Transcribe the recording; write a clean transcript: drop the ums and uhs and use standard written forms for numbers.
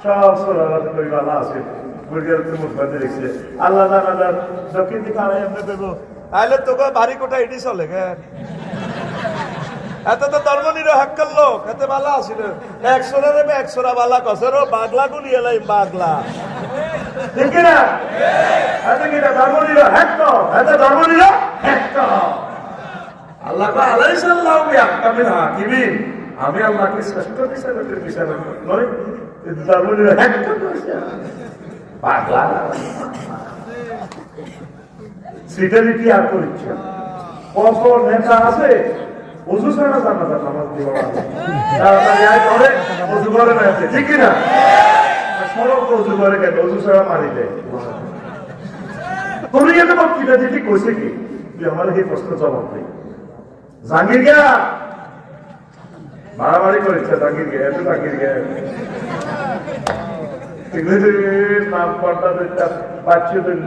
সব সোনার কই ভালো আছে বুড়িয়ার মুখ বাঁধে রেখেছে আল্লাহ জানালার দক্ষিণ দিকে আড়াই এমনি দেবো তাহলে তোকে বাড়ি কোটা এটি চলে গে এত তো ধর্মনির হাক্কার লোক এত বালা আছিল একশোরা দেবে একশোরা বালা কসেরো বাগলা গুলি এলাই বাগলা ঠিক না এত কিনা ধর্মনির হ্যাক্ক এত ধর্মনির হ্যাক্ক আল্লাহ আলাইহিস সাল্লাম ইয়াহকামিল হাকিমিন আমি আল্লাহকে শ্রেষ্ঠ বিচারকের বিচারক নয় ধর্মনির হ্যাক্ক করেছে পাগলা সিটালিটি আর করিচ্ছে কত নেতা আছে ওযু ছাড়া জান্নাতে নামাজ দিবা তাড়াতাড়ি আয় করে ওযু করে না ঠিক না সরব ওযু করে কেন ওযু ছাড়া মারি দেয় তুমি এত বক্তৃতা দিতে কইছে কি তুই আমার এই প্রশ্ন জবাব দে জাঙ্গির গিয়া মারামারি করেছে জাঙ্গির গিয়া এত জাঙ্গির গিয়া নাম পাল্টা বাচ্চাদের